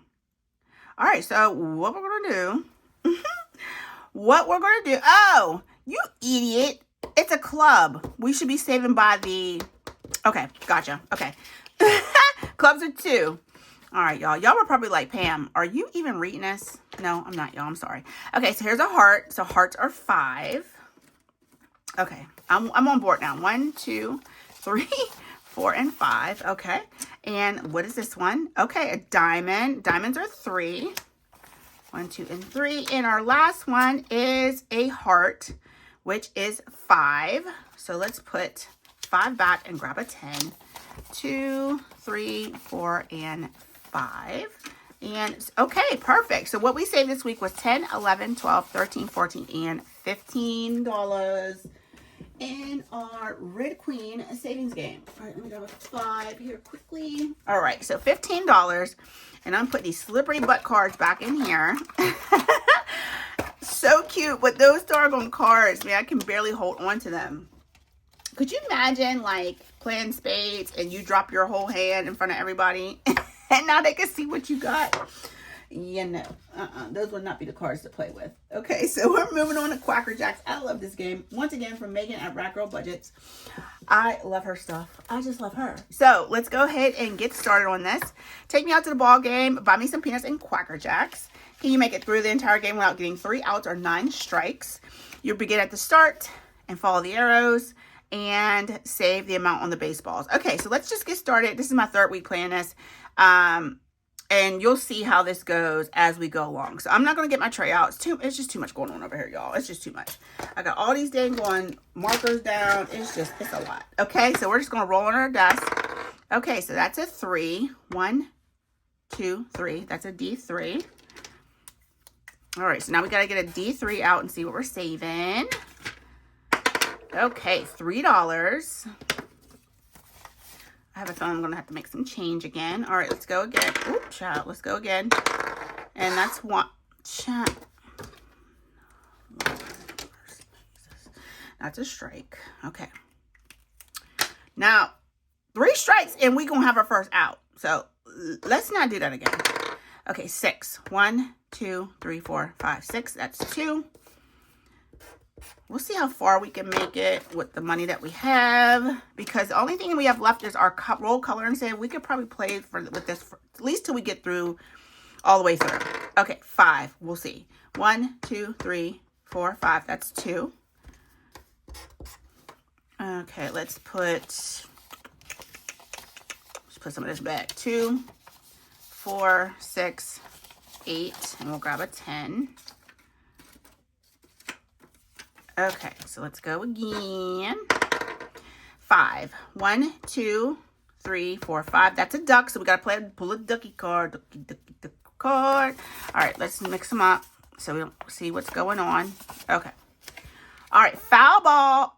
All right, so what we're going to do... What we're going to do... Oh, you idiot. It's a club. We should be saving by the... Okay, gotcha. Okay. Clubs are 2. All right, y'all. Y'all were probably like, Pam, are you even reading this? No, I'm not, y'all. I'm sorry. Okay, so here's a heart. So hearts are 5. Okay, I'm on board now. 1, 2, 3, 4, and 5. Okay, and what is this one? Okay, a diamond. Diamonds are 3. 1, 2, and 3. And our last one is a heart, which is 5. So let's put 5 back and grab a 10. 2, 3, 4, and 5. And okay, perfect. So what we saved this week was 10, 11, 12, 13, 14, and $15 in our Red Queen savings game. All right, let me grab a 5 here quickly. All right, so $15. And I'm putting these slippery butt cards back in here. So cute with those doggone cards. Man, I can barely hold on to them. Could you imagine, like, playing spades and you drop your whole hand in front of everybody? And now they can see what you got? You know, those would not be the cards to play with. Okay, so we're moving on to Quacker Jacks. I love this game. Once again, from Megan at Rat Girl Budgets. I love her stuff. I just love her. So let's go ahead and get started on this. Take me out to the ball game. Buy me some peanuts and Quacker Jacks. Can you make it through the entire game without getting 3 outs or 9 strikes? You'll begin at the start and follow the arrows and save the amount on the baseballs. Okay, so let's just get started. This is my 3rd week playing this. And you'll see how this goes as we go along. So I'm not going to get my tray out. It's just too much going on over here, y'all. It's just too much. I got all these dang going markers down. It's a lot. Okay, so we're just going to roll on our desk. Okay, so that's a 3. 1, 2, 3. That's a D3. All right, so now we got to get a D3 out and see what we're saving. Okay, $3. I have a feeling I'm going to have to make some change again. All right, let's go again. Oop, child, let's go again. And that's 1. Child. That's a strike. Okay. Now, 3 strikes and we're going to have our first out. So let's not do that again. Okay, 6. 1, 2, 3, 4, 5, 6. That's 2. We'll see how far we can make it with the money that we have, because the only thing we have left is our roll color and save. We could probably play with this for, at least till we get through all the way through. Okay, 5. We'll see. 1, 2, 3, 4, 5. That's 2. Okay, let's put some of this back. 2, 4, 6, 8, and we'll grab a 10. Okay, so let's go again. 5. 1, 2, 3, 4, 5. That's a duck, so we got to pull a ducky card. Ducky card. All right, let's mix them up so we don't see what's going on. Okay. All right, foul ball.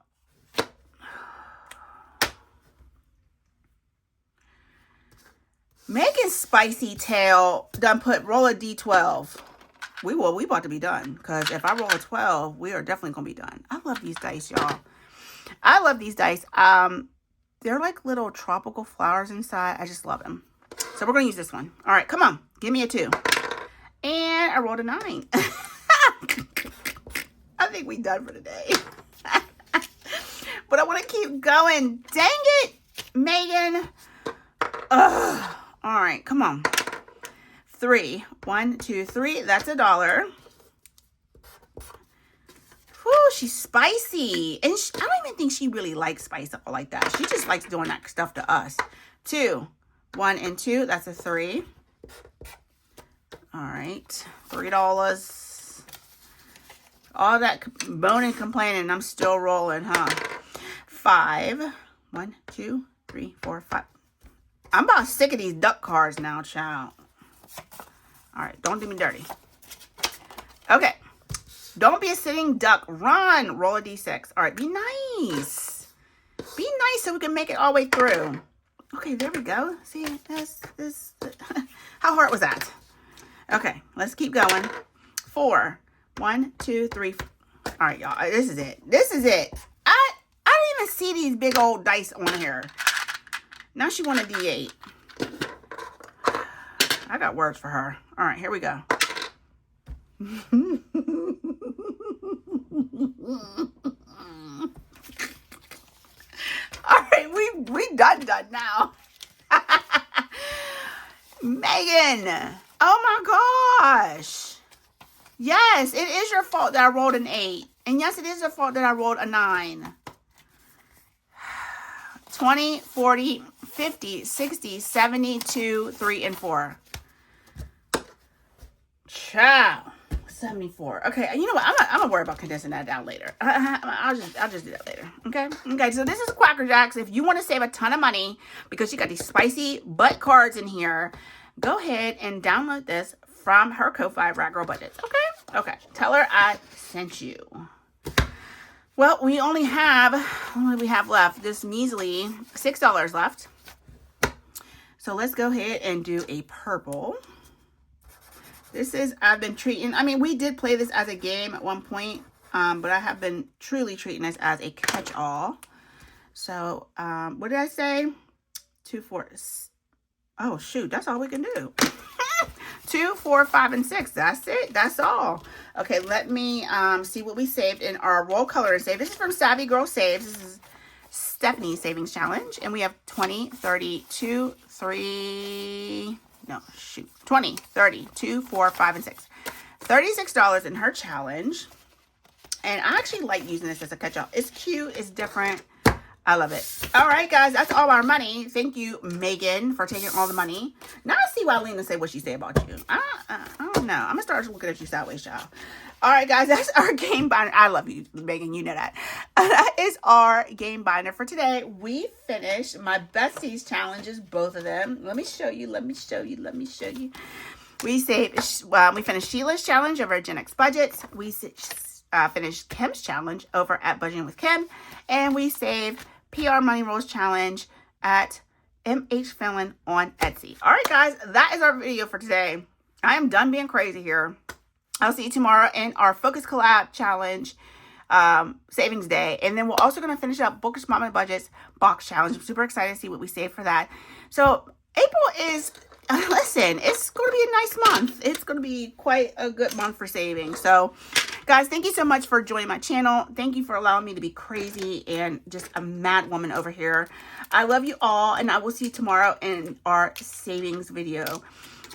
Making Spicy Tail done put roll a D12. We about to be done, because if I roll a 12, we are definitely going to be done. I love these dice, y'all. I love these dice. They're like little tropical flowers inside. I just love them. So we're going to use this one. All right, come on. Give me a 2. And I rolled a 9. I think we done for today. But I want to keep going. Dang it, Megan. Ugh. All right, come on. 3. 1, 2, 3. That's $1. Whew, she's spicy. And I don't even think she really likes spice up like that. She just likes doing that stuff to us. 2. 1 and 2. That's a 3. All right. $3. All that moaning and complaining. I'm still rolling, huh? 5. 1, 2, 3, 4, 5. I'm about sick of these duck cards now, child. All right, don't do me dirty. Okay, don't be a sitting duck. Run. Roll a D6. All right, be nice. Be nice so we can make it all the way through. Okay, there we go. See, this. How hard was that? Okay, let's keep going. 4. 1, 2, 3. All right, y'all. This is it. This is it. I don't even see these big old dice on here. Now she want a D8. I got words for her. All right, here we go. All right, we done now. Megan. Oh my gosh. Yes, it is your fault that I rolled an 8. And yes, it is your fault that I rolled a 9. 20, 40, 50, 60, 72, 3, and 4. Ciao. 74. Okay, you know what? I'm gonna worry about condensing that down later. I'll just do that later. Okay. Okay. So this is Quacker Jacks. If you want to save a ton of money because you got these spicy butt cards in here, go ahead and download this from her Ko-Fi Rat Girl Budgets. Okay. Okay. Tell her I sent you. Well, we only have what do we have left? This measly $6 left. So let's go ahead and do a purple. This is, I've been treating, I mean, we did play this as a game at one point, but I have been truly treating this as a catch-all. So, what did I say? 2, 4, oh, shoot, that's all we can do. 2, 4, 5, and 6. That's it. That's all. Okay, let me see what we saved in our roll color and save. This is from Savvy Girl Saves. This is Stephanie's Savings Challenge. And we have 20, 30, 2, 3... No, shoot. 20, 30, 2, 4, 5, and 6. $36 in her challenge. And I actually like using this as a catch-all. It's cute. It's different. I love it. All right, guys. That's all our money. Thank you, Megan, for taking all the money. Now I see why Lena say what she say about you. I don't know. I'm going to start looking at you sideways, y'all. All right, guys. That's our game binder. I love you, Megan. You know that. That is our game binder for today. We finished my besties challenges, both of them. Let me show you. Let me show you. Let me show you. We finished Sheila's challenge over at Gen X Budgets. We finished Kim's challenge over at Budgeting with Kim. And we saved PR Money Rolls challenge at MH Finland on Etsy. All right, guys. That is our video for today. I am done being crazy here. I'll see you tomorrow in our Focus Collab Challenge Savings Day. And then we're also going to finish up Bookish Mama Budgets Box Challenge. I'm super excited to see what we save for that. So April is, listen, it's going to be a nice month. It's going to be quite a good month for saving. So guys, thank you so much for joining my channel. Thank you for allowing me to be crazy and just a mad woman over here. I love you all, and I will see you tomorrow in our savings video.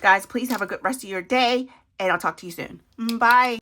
Guys, please have a good rest of your day. And I'll talk to you soon. Bye.